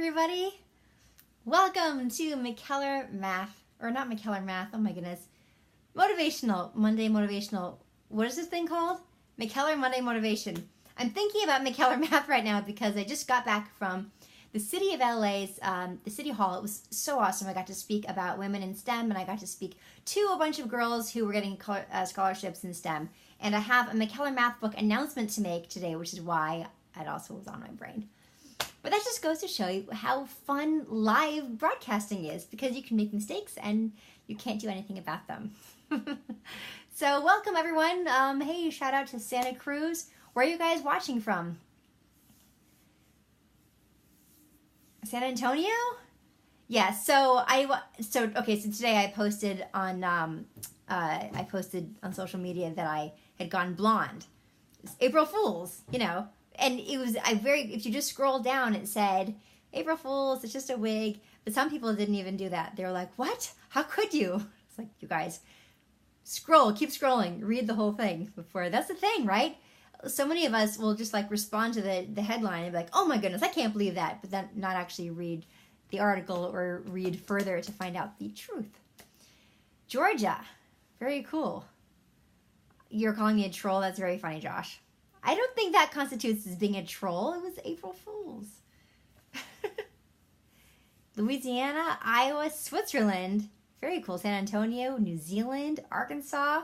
everybody. Welcome to McKellar Math, or not McKellar Math, oh my goodness. Monday Motivational, what is this thing called? McKellar Monday Motivation. I'm thinking about McKellar Math right now because I just got back from the City of LA's, the City Hall. It was so awesome. I got to speak about women in STEM, and I got to speak to a bunch of girls who were getting scholarships in STEM. And I have a McKellar Math book announcement to make today, which is why it also was on my brain. But that just goes to show you how fun live broadcasting is, because you can make mistakes and you can't do anything about them. So welcome everyone. Hey, shout out to Santa Cruz. Where are you guys watching from? San Antonio? Yeah, so today I posted on social media that I had gone blonde. It's April Fools, you know. And it was if you just scroll down, it said April Fools, it's just a wig. But some people didn't even do that. They were like, "What? How could you?" It's like, you guys, keep scrolling, read the whole thing before. That's the thing, right? So many of us will just like respond to the headline and be like, "Oh my goodness, I can't believe that," but then not actually read the article or read further to find out the truth. Georgia, very cool. You're calling me a troll? That's very funny, Josh. I don't think that constitutes as being a troll. It was April Fools. Louisiana, Iowa, Switzerland. Very cool. San Antonio, New Zealand, Arkansas.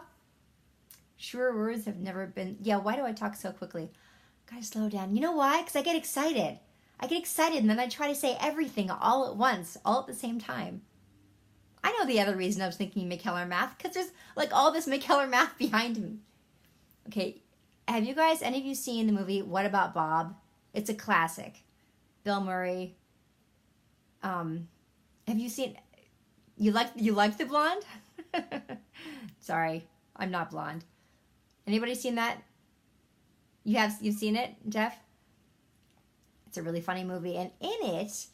Sure words have never been... Yeah, why do I talk so quickly? Gotta slow down. You know why? Because I get excited. And then I try to say everything all at once, all at the same time. I know the other reason I was thinking McKellar Math, because there's like all this McKellar Math behind me. Okay. Have you guys, any of you seen the movie What About Bob? It's a classic. Bill Murray. Have you seen, you like the blonde? Sorry, I'm not blonde. Anybody seen that? You've seen it, Jeff? It's a really funny movie, and in it,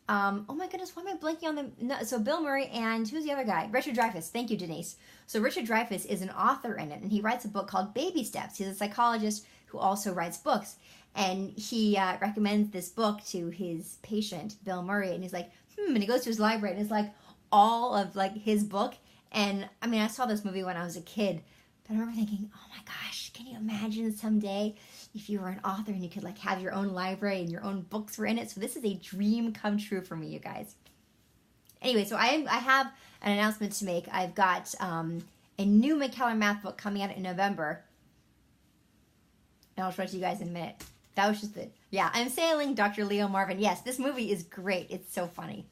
oh my goodness, why am I blanking on them? No, so Bill Murray and who's the other guy? Richard Dreyfuss. Thank you, Denise. So Richard Dreyfuss is an author in it, and he writes a book called Baby Steps. He's a psychologist who also writes books, and he recommends this book to his patient, Bill Murray, and he's like, and he goes to his library, and it's like all of like his book. And I mean, I saw this movie when I was a kid, but I remember thinking, oh my gosh, can you imagine someday if you were an author and you could like have your own library and your own books were in it? So this is a dream come true for me, you guys. Anyway, so I have an announcement to make. I've got a new McKellar Math book coming out in November. And I'll show it to you guys in a minute. That was just it. Yeah, I'm sailing Dr. Leo Marvin. Yes, this movie is great. It's so funny.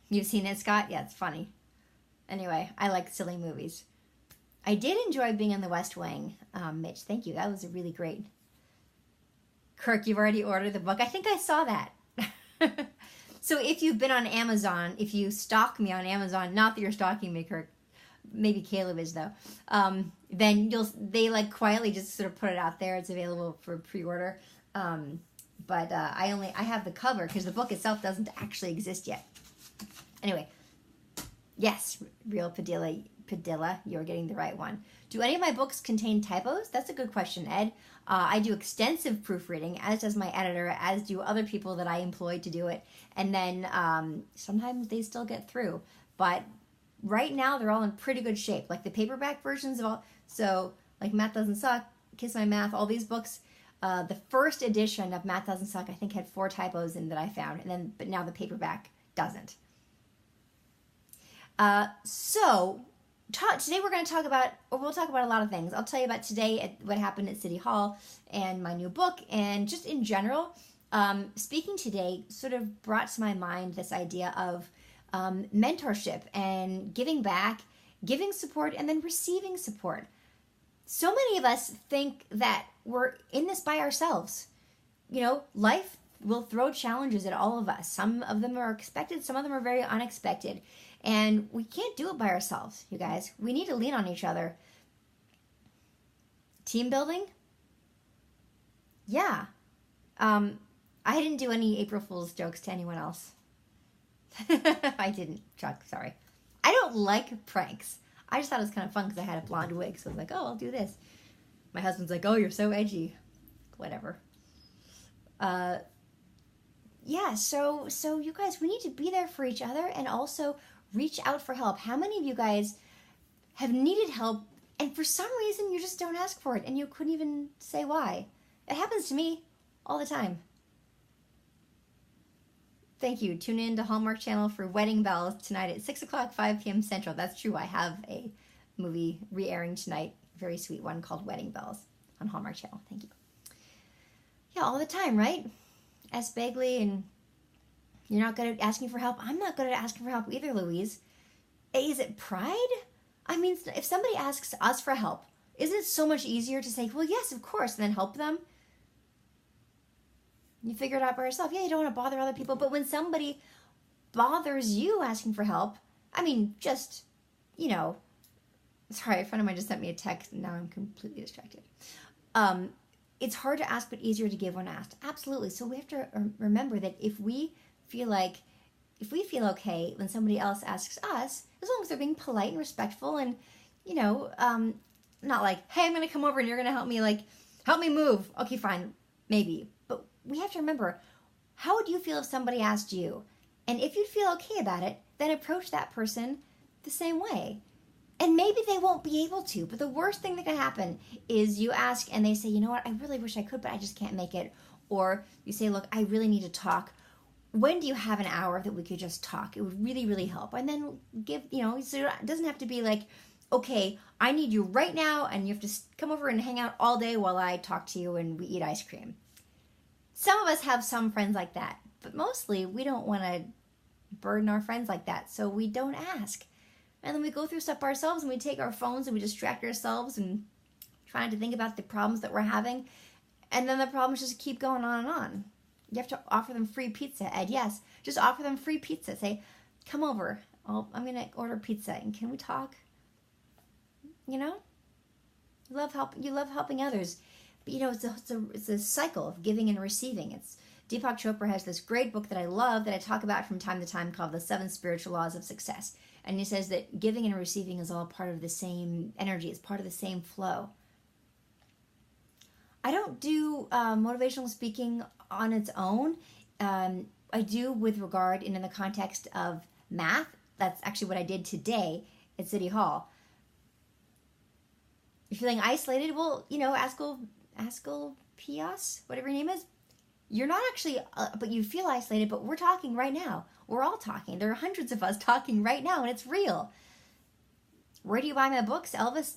You've seen it, Scott? Yeah, it's funny. Anyway, I like silly movies. I did enjoy being in the West Wing, Mitch. Thank you. That was a really great. Kirk, you've already ordered the book. I think I saw that. So if you've been on Amazon, if you stalk me on Amazon, not that you're stalking me, Kirk, maybe Caleb is though, then they like quietly just sort of put it out there. It's available for pre-order. But I have the cover because the book itself doesn't actually exist yet. Anyway, yes, Real Padilla, you're getting the right one. Do any of my books contain typos? That's a good question, Ed. I do extensive proofreading, as does my editor, as do other people that I employ to do it. And then sometimes they still get through. But right now, they're all in pretty good shape. Like the paperback versions of all. So, like Math Doesn't Suck, Kiss My Math, all these books. The first edition of Math Doesn't Suck, I think, had 4 typos in that I found. But now the paperback doesn't. Today we're going to talk about, or we'll talk about a lot of things. I'll tell you about today what happened at City Hall and my new book, and just in general, speaking today sort of brought to my mind this idea of mentorship and giving back, giving support, and then receiving support. So many of us think that we're in this by ourselves. You know, life will throw challenges at all of us. Some of them are expected, some of them are very unexpected. And we can't do it by ourselves, you guys. We need to lean on each other. Team building? Yeah. I didn't do any April Fool's jokes to anyone else. I didn't, Chuck, sorry. I don't like pranks. I just thought it was kind of fun because I had a blonde wig. So I was like, oh, I'll do this. My husband's like, oh, you're so edgy. Whatever. yeah, so you guys, we need to be there for each other and also reach out for help. How many of you guys have needed help and for some reason you just don't ask for it and you couldn't even say why? It happens to me all the time. Thank you. Tune in to Hallmark Channel for Wedding Bells tonight at 6 o'clock, 5 p.m. Central. That's true. I have a movie re-airing tonight, very sweet one called Wedding Bells on Hallmark Channel. Thank you. Yeah, all the time, right? Ask Bagley, and you're not good at asking for help. I'm not good at asking for help either, Louise. Is it pride? I mean, if somebody asks us for help, isn't it so much easier to say, well, yes, of course, and then help them? You figure it out by yourself. Yeah, you don't want to bother other people. But when somebody bothers you asking for help, I mean, just, you know, sorry, a friend of mine just sent me a text and now I'm completely distracted. It's hard to ask, but easier to give when asked. Absolutely. So we have to remember that if we feel okay when somebody else asks us, as long as they're being polite and respectful and, you know, not like, hey, I'm going to come over and you're going to help me, like, help me move. Okay, fine, maybe. But we have to remember, how would you feel if somebody asked you? And if you'd feel okay about it, then approach that person the same way. And maybe they won't be able to, but the worst thing that can happen is you ask and they say, you know what, I really wish I could, but I just can't make it. Or you say, look, I really need to talk. When do you have an hour that we could just talk? It would really, really help. And then give, you know, so it doesn't have to be like, okay, I need you right now and you have to come over and hang out all day while I talk to you and we eat ice cream. Some of us have some friends like that, but mostly we don't want to burden our friends like that, so we don't ask. And then we go through stuff ourselves and we take our phones and we distract ourselves and trying to think about the problems that we're having. And then the problems just keep going on and on. You have to offer them free pizza, Ed. Yes, just offer them free pizza. Say, come over. I'm going to order pizza and can we talk? You know? You love helping others. But you know, it's a cycle of giving and receiving. Deepak Chopra has this great book that I love that I talk about from time to time called The 7 Spiritual Laws of Success. And he says that giving and receiving is all part of the same energy. It's part of the same flow. I don't do motivational speaking on its own. I do with regard and in the context of math. That's actually what I did today at City Hall. You're feeling isolated? Well, you know, Askell Pias, whatever your name is. You're not actually, but you feel isolated, but we're talking right now. We're all talking. There are hundreds of us talking right now, and it's real. Where do you buy my books? Elvis?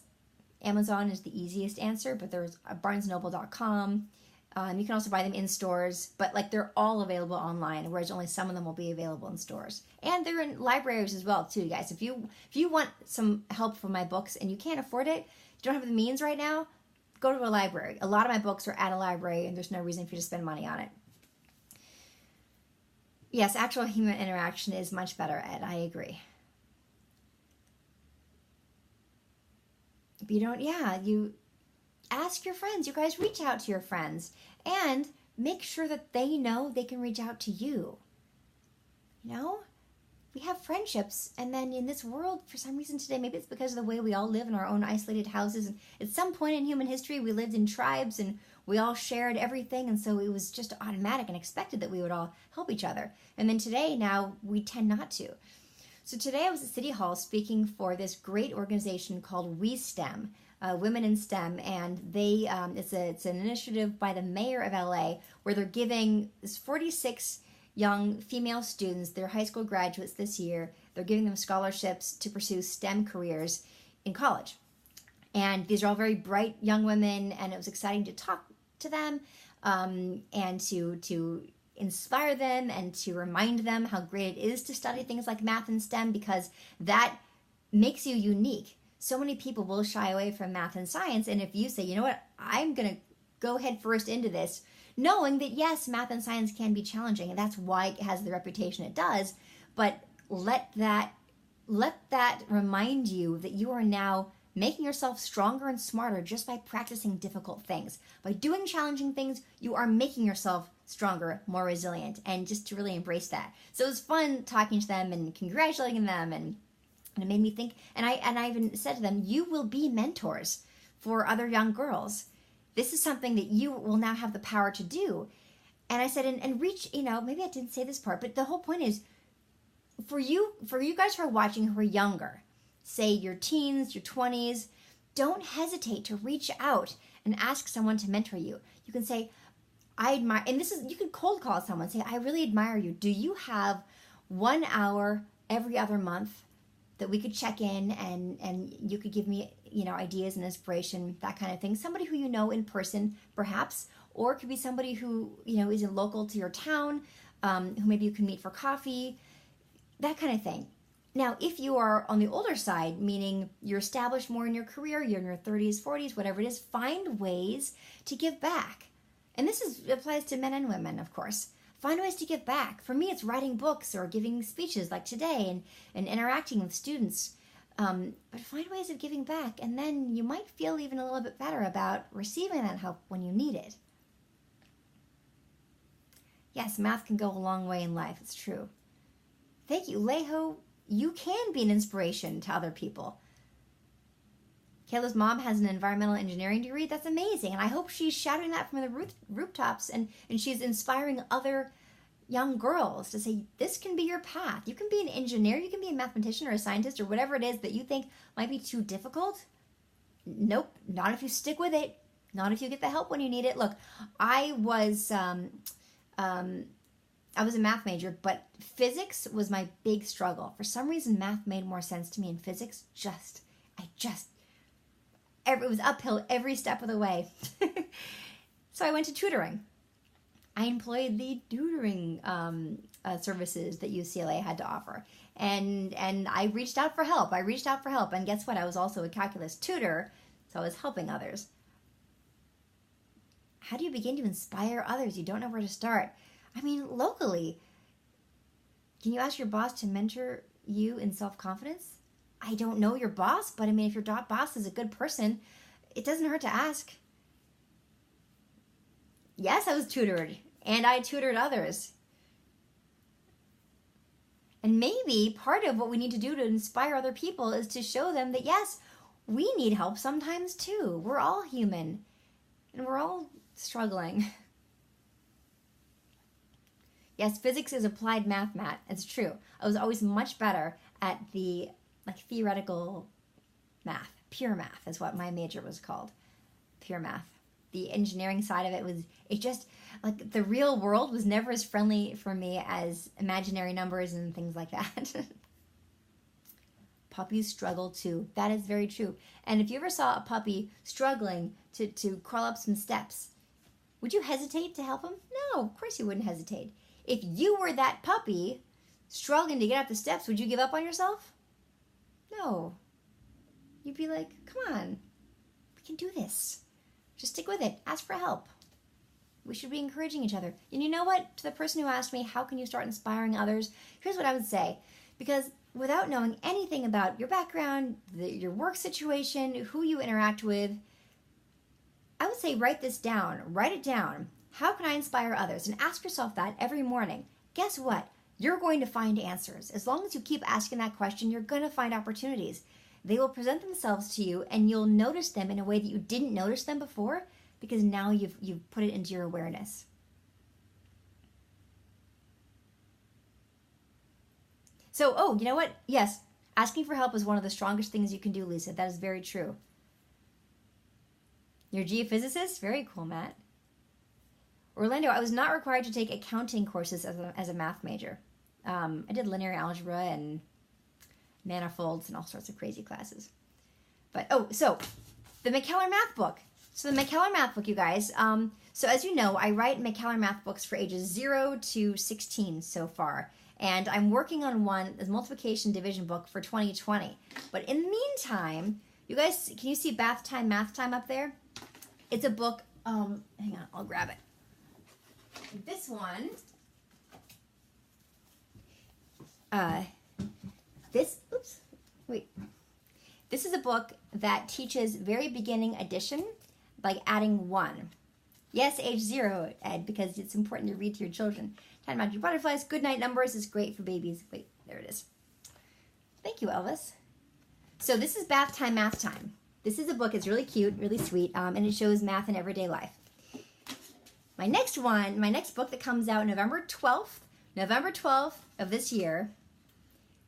Amazon is the easiest answer, but there's BarnesNoble.com. You can also buy them in stores, but like they're all available online, whereas only some of them will be available in stores. And they're in libraries as well, too, guys. If you want some help from my books and you can't afford it, you don't have the means right now, go to a library. A lot of my books are at a library, and there's no reason for you to spend money on it. Yes, actual human interaction is much better, Ed. I agree. But you ask your friends. You guys reach out to your friends. And make sure that they know they can reach out to you. You know? We have friendships, and then in this world, for some reason today, maybe it's because of the way we all live in our own isolated houses, and at some point in human history, we lived in tribes, and we all shared everything, and so it was just automatic and expected that we would all help each other. And then today, now, we tend not to. So today I was at City Hall speaking for this great organization called We STEM, Women in STEM, and they it's an initiative by the mayor of LA where they're giving this 46 young female students, they're high school graduates this year, they're giving them scholarships to pursue STEM careers in college. And these are all very bright young women, and it was exciting to talk to them and to inspire them and to remind them how great it is to study things like math and STEM, because that makes you unique. So many people will shy away from math and science, and if you say, you know what, I'm going to go head first into this, knowing that yes, math and science can be challenging, and that's why it has the reputation it does, but let that remind you that you are now making yourself stronger and smarter just by practicing difficult things. By doing challenging things, you are making yourself stronger, more resilient, and just to really embrace that. So it was fun talking to them and congratulating them, and it made me think, and I even said to them, you will be mentors for other young girls. This is something that you will now have the power to do. And I said, and reach, maybe I didn't say this part, but the whole point is for you guys who are watching who are younger, say your teens, your 20s, don't hesitate to reach out and ask someone to mentor you. You can say, I admire, and you can cold call someone, say, I really admire you. Do you have 1 hour every other month that we could check in and you could give me, ideas and inspiration, that kind of thing? Somebody who you know in person, perhaps, or it could be somebody who, isn't local to your town, who maybe you can meet for coffee, that kind of thing. Now, if you are on the older side, meaning you're established more in your career, you're in your 30s, 40s, whatever it is, find ways to give back. And this applies to men and women, of course. Find ways to give back. For me, it's writing books or giving speeches like today and interacting with students. But find ways of giving back, and then you might feel even a little bit better about receiving that help when you need it. Yes, math can go a long way in life. It's true. Thank you, Leho. You can be an inspiration to other people. Kayla's mom has an environmental engineering degree. That's amazing. And I hope she's shouting that from the rooftops and she's inspiring other young girls to say, this can be your path. You can be an engineer. You can be a mathematician or a scientist or whatever it is that you think might be too difficult. Nope. Not if you stick with it. Not if you get the help when you need it. Look, I was a math major, but physics was my big struggle. For some reason, math made more sense to me, and physics it was uphill every step of the way. So I went to tutoring. I employed the tutoring services that UCLA had to offer. And I reached out for help. And guess what? I was also a calculus tutor, so I was helping others. How do you begin to inspire others? You don't know where to start. I mean, locally, can you ask your boss to mentor you in self-confidence? I don't know your boss, but I mean, if your boss is a good person, it doesn't hurt to ask. Yes, I was tutored, and I tutored others. And maybe part of what we need to do to inspire other people is to show them that, yes, we need help sometimes too. We're all human, and we're all struggling. Yes, physics is applied math, Matt. It's true. I was always much better at the theoretical math. Pure math is what my major was called. Pure math. The engineering side of it the real world was never as friendly for me as imaginary numbers and things like that. Puppies struggle too. That is very true. And if you ever saw a puppy struggling to crawl up some steps, would you hesitate to help him? No, of course you wouldn't hesitate. If you were that puppy struggling to get up the steps, would you give up on yourself? No. You'd be like, come on, we can do this. Just stick with it. Ask for help. We should be encouraging each other. And you know what? To the person who asked me, how can you start inspiring others? Here's what I would say. Because without knowing anything about your background, your work situation, who you interact with, I would say write this down. Write it down. How can I inspire others? And ask yourself that every morning. Guess what? You're going to find answers. As long as you keep asking that question, you're going to find opportunities. They will present themselves to you, and you'll notice them in a way that you didn't notice them before, because now you've put it into your awareness. So, you know what? Yes, asking for help is one of the strongest things you can do, Lisa. That is very true. You're a geophysicist? Very cool, Matt. Orlando, I was not required to take accounting courses as a math major. I did linear algebra and manifolds and all sorts of crazy classes. But, so the Mackeller Math Book. So the Mackeller Math Book, you guys. So as you know, I write Mackeller Math Books for ages 0 to 16 so far. And I'm working on one, a multiplication division book for 2020. But in the meantime, you guys, can you see Bath Time, Math Time up there? It's a book, hang on, I'll grab it. This one, this is a book that teaches very beginning addition, like adding 1. Yes, age 0, Ed, because it's important to read to your children. Time about your butterflies, good night numbers is great for babies. Wait, there it is. Thank you, Elvis. So this is Bath Time, Math Time. This is a book, it's really cute, really sweet, and it shows math in everyday life. My next book that comes out November 12th of this year,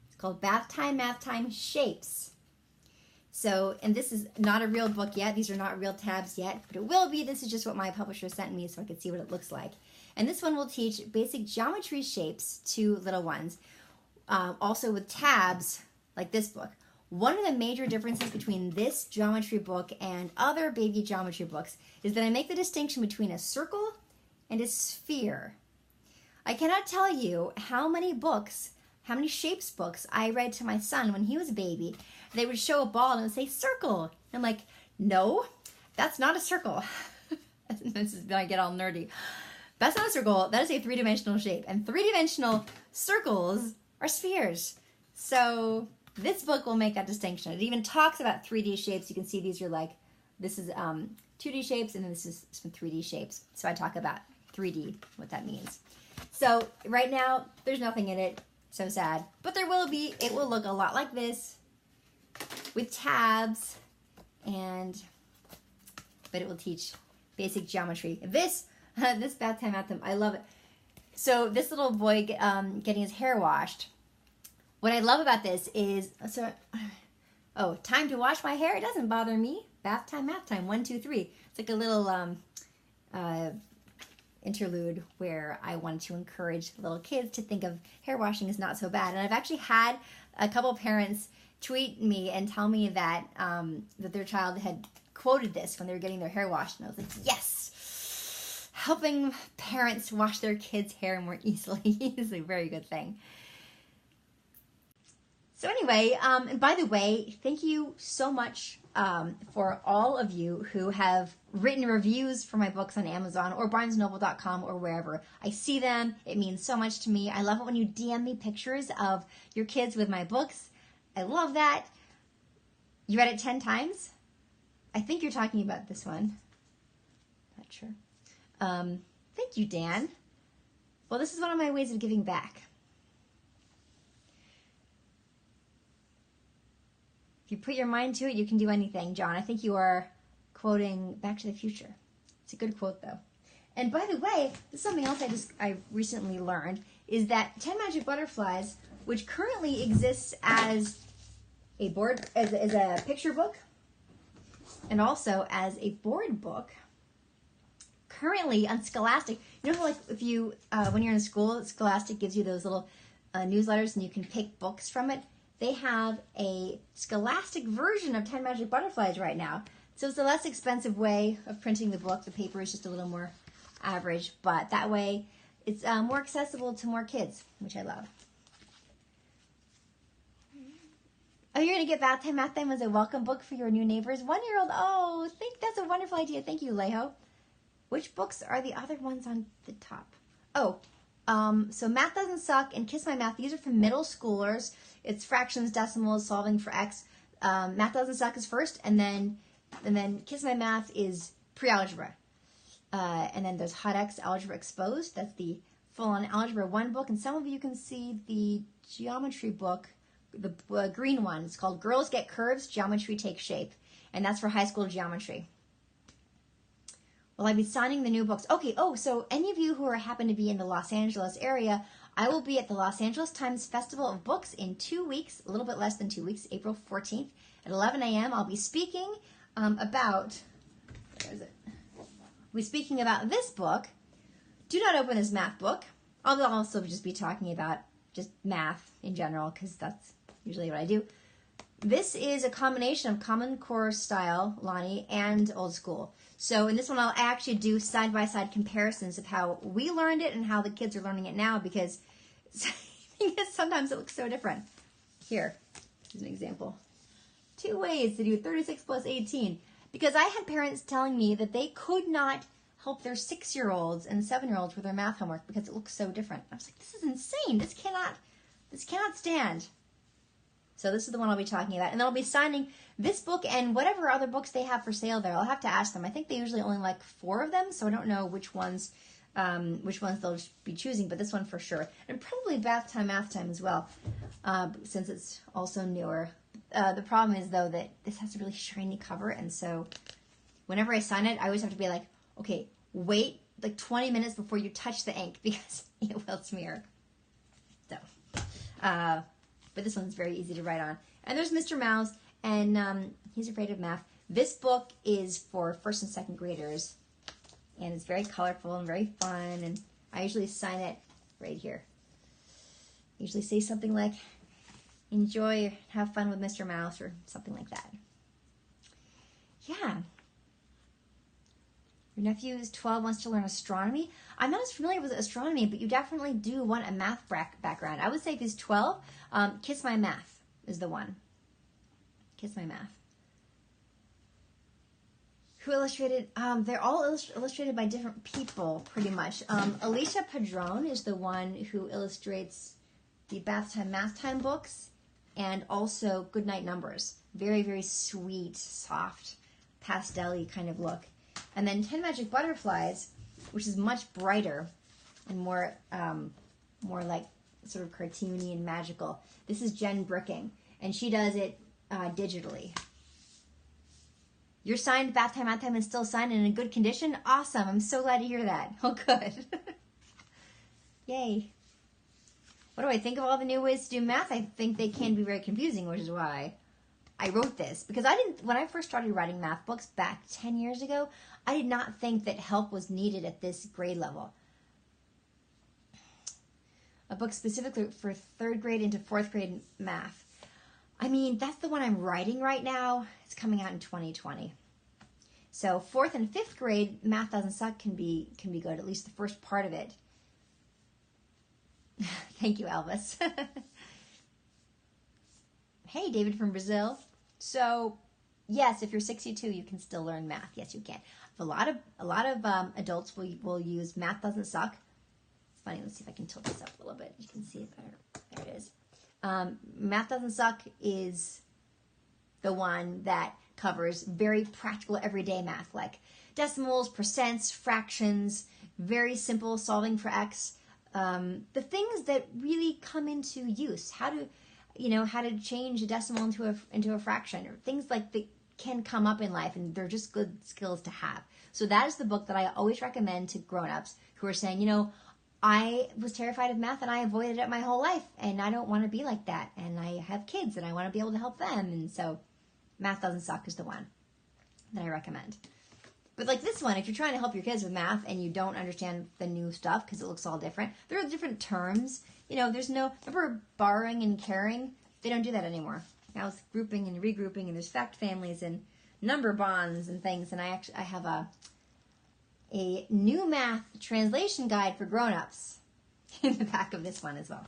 it's called Bath Time, Math Time Shapes. So, and this is not a real book yet. These are not real tabs yet, but it will be. This is just what my publisher sent me so I could see what it looks like. And this one will teach basic geometry shapes to little ones, also with tabs like this book. One of the major differences between this geometry book and other baby geometry books is that I make the distinction between a circle and a sphere. I cannot tell you how many shapes books I read to my son when he was a baby. They would show a ball and it would say circle. And I'm like, no, that's not a circle. This is when I get all nerdy. That's not a circle. That is a three-dimensional shape. And three-dimensional circles are spheres. So this book will make that distinction. It even talks about 3D shapes. You can see these are like, this is 2D shapes and then this is some 3D shapes. So I talk about 3D, what that means. So right now, there's nothing in it. So sad. But there will be. It will look a lot like this with tabs, but it will teach basic geometry. This Bath Time Math Time, I love it. So this little boy getting his hair washed. What I love about this is, time to wash my hair? It doesn't bother me. Bath Time Math Time, 1, 2, 3. It's like a little interlude where I wanted to encourage little kids to think of hair washing as not so bad. And I've actually had a couple parents tweet me and tell me that that their child had quoted this when they were getting their hair washed. And I was like, yes! Helping parents wash their kids' hair more easily is a very good thing. So anyway, and by the way, thank you so much for all of you who have written reviews for my books on Amazon or BarnesNoble.com or wherever. I see them. It means so much to me. I love it when you DM me pictures of your kids with my books. I love that. You read it 10 times? I think you're talking about this one. Not sure. Thank you, Dan. Well, this is one of my ways of giving back. If you put your mind to it, you can do anything, John. I think you are quoting Back to the Future. It's a good quote, though. And by the way, this is something else I recently learned, is that 10 Magic Butterflies, which currently exists as a picture book and also as a board book, currently on Scholastic. You know how, like, if you when you're in school, Scholastic gives you those little newsletters and you can pick books from it. They have a Scholastic version of 10 Magic Butterflies right now. So it's a less expensive way of printing the book. The paper is just a little more average, but that way it's more accessible to more kids, which I love. Oh, you're going to get Bath Time Math Time as a welcome book for your new neighbors. 1-year-old. Oh, that's a wonderful idea. Thank you, Leho. Which books are the other ones on the top? Oh, so Math Doesn't Suck and Kiss My Math. These are for middle schoolers. It's fractions, decimals, solving for X. Math Doesn't Suck is first, and then Kiss My Math is pre-algebra. And then there's Hot X Algebra Exposed. That's the full-on Algebra 1 book. And some of you can see the geometry book, the green one. It's called Girls Get Curves, Geometry Takes Shape. And that's for high school geometry. Will I be signing the new books? Okay, so any of you who happen to be in the Los Angeles area, I will be at the Los Angeles Times Festival of Books in 2 weeks, a little bit less than 2 weeks, April 14th at 11 a.m. I'll be speaking about, where is it? I'll be speaking about this book, Do Not Open This Math Book. I'll also just be talking about just math in general, because that's usually what I do. This is a combination of Common Core style, Lonnie, and old school. So in this one, I'll actually do side-by-side comparisons of how we learned it and how the kids are learning it now, because sometimes it looks so different. Here, here's an example. 2 ways to do 36 plus 18. Because I had parents telling me that they could not help their 6-year-olds and 7-year-olds with their math homework because it looks so different. I was like, this is insane. This cannot stand. So this is the one I'll be talking about. And then I'll be signing this book and whatever other books they have for sale there. I'll have to ask them. I think they usually only like 4 of them, so I don't know which ones they'll be choosing, but this one for sure. And probably Bath Time Math Time as well, since it's also newer. The problem is, though, that this has a really shiny cover, and so whenever I sign it, I always have to be like, okay, wait like 20 minutes before you touch the ink because it will smear. So, but this one's very easy to write on. And there's Mr. Mouse, and he's afraid of math. This book is for first and second graders, and it's very colorful and very fun, and I usually sign it right here. I usually say something like, enjoy, have fun with Mr. Mouse, or something like that. Yeah. Your nephew is 12, wants to learn astronomy. I'm not as familiar with astronomy, but you definitely do want a math background. I would say if he's 12, Kiss My Math is the one. Kiss My Math. Who illustrated? They're all illustrated by different people, pretty much. Alicia Padron is the one who illustrates the Bath Time, Math Time books, and also Goodnight Numbers. Very, very sweet, soft, pastel-y kind of look. And then 10 Magic Butterflies, which is much brighter and more like sort of cartoony and magical. This is Jen Bricking, and she does it digitally. Your signed Bath Time, Math Time is still signed and in good condition? Awesome. I'm so glad to hear that. Oh, good. Yay. What do I think of all the new ways to do math? I think they can be very confusing, which is why I wrote this. Because when I first started writing math books back 10 years ago, I did not think that help was needed at this grade level. A book specifically for 3rd grade into 4th grade math. I mean, that's the one I'm writing right now. It's coming out in 2020. So 4th and 5th grade, Math Doesn't Suck can be good, at least the first part of it. Thank you, Elvis. Hey, David from Brazil. So, yes, if you're 62, you can still learn math. Yes, you can. A lot of adults will use Math Doesn't Suck. It's funny. Let's see if I can tilt this up a little bit. You can see it better. There it is. Math Doesn't Suck is the one that covers very practical everyday math, like decimals, percents, fractions, very simple solving for X. The things that really come into use, how to change a decimal into a fraction, or things like that can come up in life, and they're just good skills to have. So that is the book that I always recommend to grown-ups who are saying, I was terrified of math and I avoided it my whole life, and I don't want to be like that, and I have kids and I want to be able to help them, and so Math Doesn't Suck is the one that I recommend. But like this one, if you're trying to help your kids with math and you don't understand the new stuff because it looks all different, there are different terms. There's remember borrowing and caring? They don't do that anymore. Now it's grouping and regrouping, and there's fact families and number bonds and things, and I have a new math translation guide for grown-ups in the back of this one as well.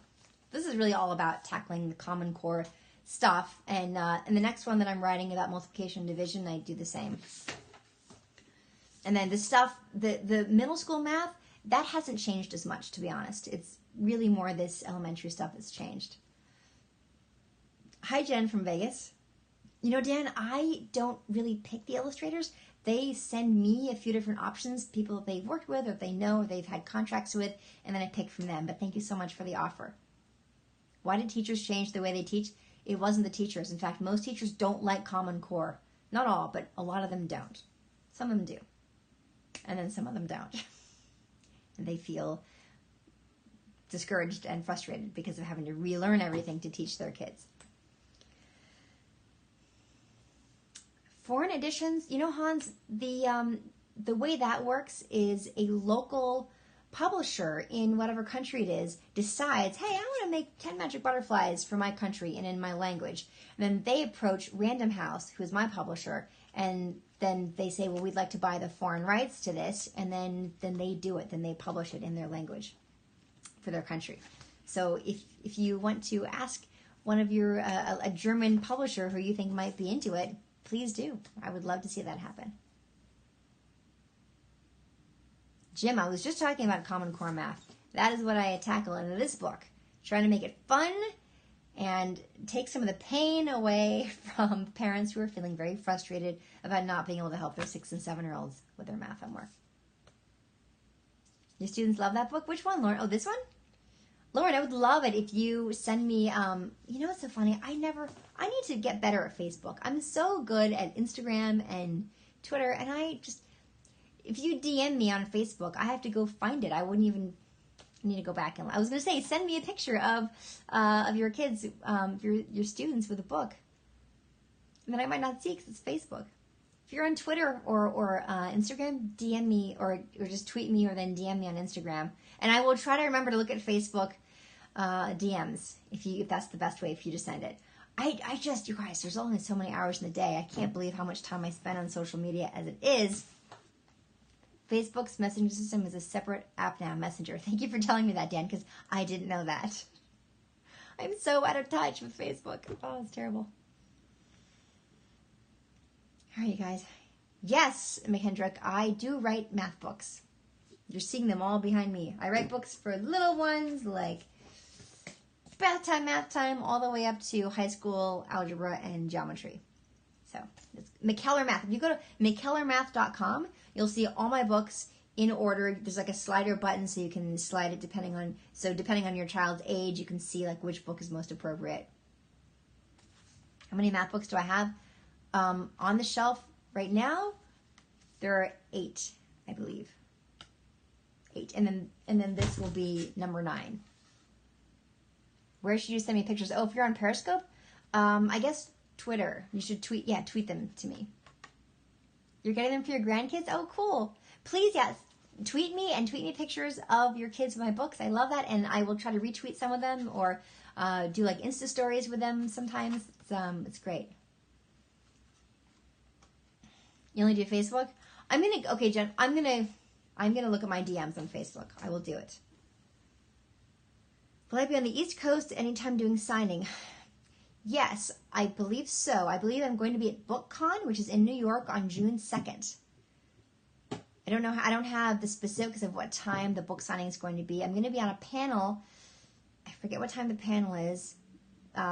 This is really all about tackling the Common Core stuff, and the next one that I'm writing about multiplication and division, I do the same. And then the stuff, the middle school math, that hasn't changed as much, to be honest. It's really more this elementary stuff that's changed. Hi, Jen from Vegas. Dan, I don't really pick the illustrators. They send me a few different options, people that they've worked with or they know or they've had contracts with, and then I pick from them. But thank you so much for the offer. Why did teachers change the way they teach? It wasn't the teachers. In fact, most teachers don't like Common Core. Not all, but a lot of them don't. Some of them do. And then some of them don't. And they feel discouraged and frustrated because of having to relearn everything to teach their kids. Foreign editions, Hans, the way that works is a local publisher in whatever country it is decides, hey, I want to make 10 Magic Butterflies for my country and in my language. And then they approach Random House, who is my publisher, and then they say, well, we'd like to buy the foreign rights to this, and then they do it. Then they publish it in their language for their country. So if you want to ask one of your, a German publisher who you think might be into it, please do. I would love to see that happen. Jim, I was just talking about Common Core math. That is what I tackle in this book. Trying to make it fun and take some of the pain away from parents who are feeling very frustrated about not being able to help their 6 and 7-year-olds with their math homework. Your students love that book? Which one, Lauren? Oh, this one? Lauren, I would love it if you send me, what's so funny? I need to get better at Facebook. I'm so good at Instagram and Twitter, and if you DM me on Facebook, I have to go find it. I wouldn't even need to go back and I was going to say, send me a picture of your kids, your students with a book. And then I might not see because it's Facebook. If you're on Twitter or Instagram, DM me or just tweet me or then DM me on Instagram. And I will try to remember to look at Facebook DMs if that's the best way for you to send it. I just, you guys, there's only so many hours in the day. I can't believe how much time I spend on social media as it is. Facebook's messenger system is a separate app now, Messenger. Thank you for telling me that, Dan, because I didn't know that. I'm so out of touch with Facebook. Oh, it's terrible. All right, you guys. Yes, McKendrick, I do write math books. You're seeing them all behind me. I write books for little ones like bath time, math time, all the way up to high school algebra and geometry. So, it's McKellar Math. If you go to mckellarmath.com, you'll see all my books in order. There's like a slider button so you can slide it depending on your child's age, you can see like which book is most appropriate. How many math books do I have? On the shelf right now, there are 8, I believe. 8. And then this will be number 9. Where should you send me pictures? Oh, if you're on Periscope, I guess Twitter. You should tweet them to me. You're getting them for your grandkids? Oh, cool. Please, yes, tweet me pictures of your kids with my books. I love that, and I will try to retweet some of them or do like Insta stories with them sometimes. It's great. You only do Facebook? Okay, Jen, I'm gonna look at my DMs on Facebook. I will do it. Will I be on the East Coast anytime doing signing? Yes, I believe so. I believe I'm going to be at BookCon, which is in New York on June 2nd. I don't have the specifics of what time the book signing is going to be. I'm going to be on a panel. I forget what time the panel is.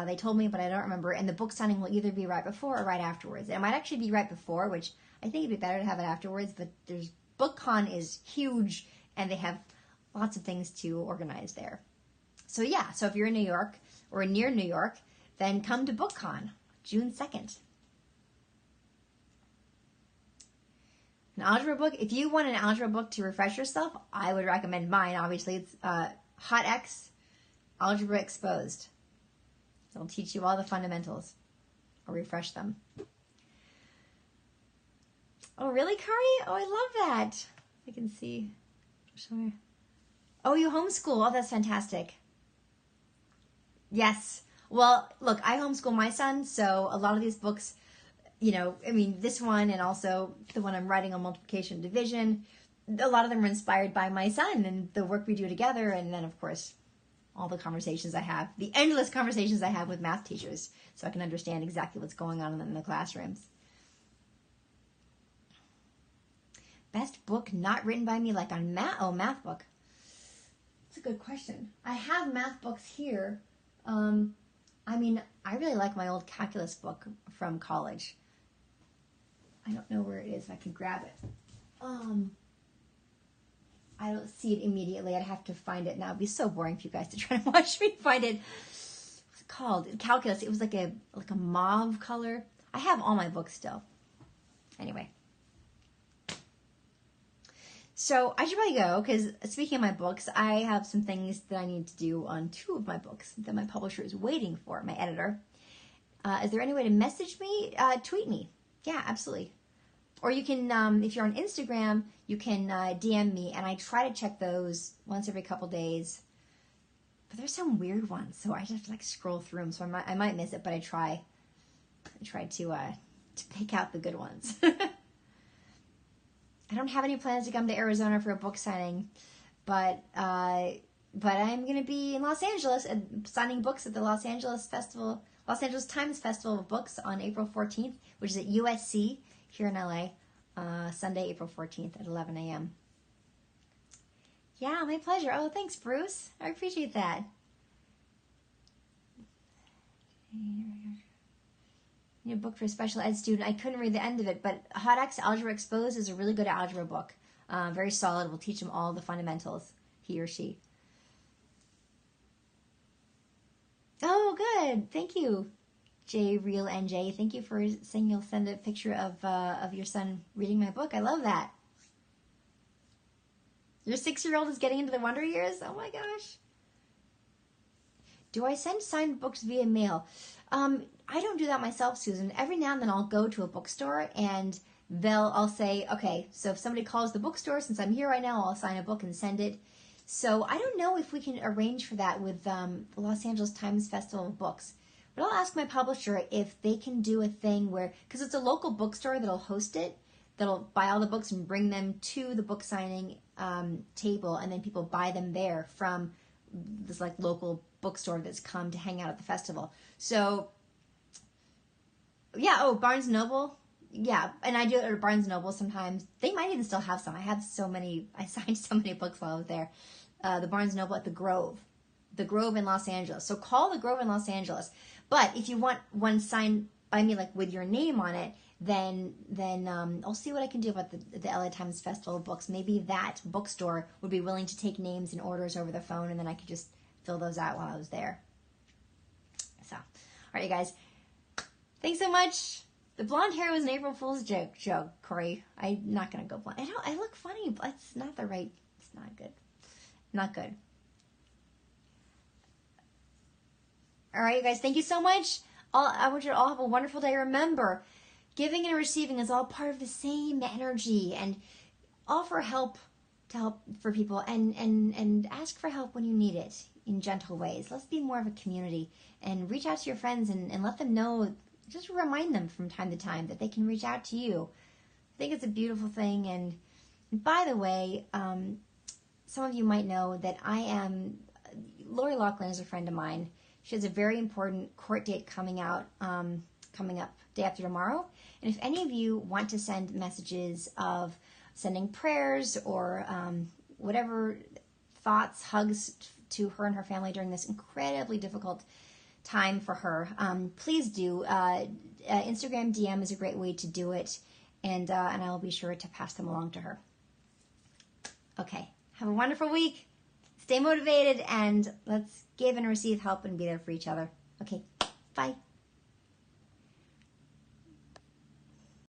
They told me, but I don't remember. And the book signing will either be right before or right afterwards. It might actually be right before, which I think it'd be better to have it afterwards. But BookCon is huge, and they have lots of things to organize there. So yeah, so if you're in New York or near New York, then come to BookCon, June 2nd. An algebra book, if you want an algebra book to refresh yourself, I would recommend mine. Obviously, it's Hot X Algebra Exposed. It'll teach you all the fundamentals or refresh them. Oh, really, Kari? Oh, I love that. I can see. Oh, you homeschool. Oh, that's fantastic. Yes. Well, look, I homeschool my son, so a lot of these books, this one and also the one I'm writing on multiplication and division, a lot of them are inspired by my son and the work we do together, and then, of course, all the conversations I have, the endless conversations I have with math teachers, so I can understand exactly what's going on in the classrooms. Best book not written by me, like on math? Oh, math book. That's a good question. I have math books here. I really like my old calculus book from college. I don't know where it is. I can grab it. I don't see it immediately. I'd have to find it now. It'd be so boring for you guys to try to watch me find it. What's it called? Calculus. It was like a mauve color. I have all my books still. Anyway. So I should probably go, because speaking of my books, I have some things that I need to do on 2 of my books that my publisher is waiting for, my editor. Is there any way to message me? Tweet me. Yeah, absolutely. Or you can, if you're on Instagram, you can DM me, and I try to check those once every couple days. But there's some weird ones, so I just have to like scroll through them, so I might miss it, but I try to pick out the good ones. I don't have any plans to come to Arizona for a book signing, but I'm going to be in Los Angeles and signing books at the Los Angeles Times Festival of Books on April 14th, which is at USC here in LA, Sunday, April 14th at 11 a.m. Yeah, my pleasure. Oh, thanks, Bruce. I appreciate that. A book for a special ed student. I couldn't read the end of it, but Hot X Algebra Exposed is a really good algebra book. Very solid. Will teach him all the fundamentals, he or she. Oh, good. Thank you, J Real NJ. Thank you for saying you'll send a picture of your son reading my book. I love that. Your 6-year-old is getting into the Wonder Years? Oh my gosh. Do I send signed books via mail? I don't do that myself, Susan. Every now and then I'll go to a bookstore and I'll say, okay, so if somebody calls the bookstore, since I'm here right now, I'll sign a book and send it. So I don't know if we can arrange for that with the Los Angeles Times Festival of Books. But I'll ask my publisher if they can do a thing where, because it's a local bookstore that'll host it, that'll buy all the books and bring them to the book signing table, and then people buy them there from this like local bookstore that's come to hang out at the festival. So yeah, Barnes & Noble. Yeah, and I do it at Barnes & Noble sometimes. They might even still have some. I signed so many books while I was there. The Barnes & Noble at the Grove in Los Angeles. So call the Grove in Los Angeles. But if you want one signed by me, like with your name on it, then I'll see what I can do about the LA Times Festival of Books. Maybe that bookstore would be willing to take names and orders over the phone, and then I could just fill those out while I was there. So, all right, you guys. Thanks so much. The blonde hair was an April Fool's joke, Corey. I'm not going to go blonde. I look funny, but it's not good. Not good. All right, you guys, thank you so much. I want you to all have a wonderful day. Remember, giving and receiving is all part of the same energy, and offer help to help for people, and ask for help when you need it in gentle ways. Let's be more of a community, and reach out to your friends and let them know, just remind them from time to time that they can reach out to you. I think it's a beautiful thing. And by the way, some of you might know that Lori Loughlin is a friend of mine. She has a very important court date coming up day after tomorrow. And if any of you want to send messages of sending prayers or whatever thoughts, hugs to her and her family during this incredibly difficult time for her, please do. Instagram DM is a great way to do it, and I will be sure to pass them along to her. Okay, have a wonderful week. Stay motivated, and let's give and receive help and be there for each other. Okay, bye.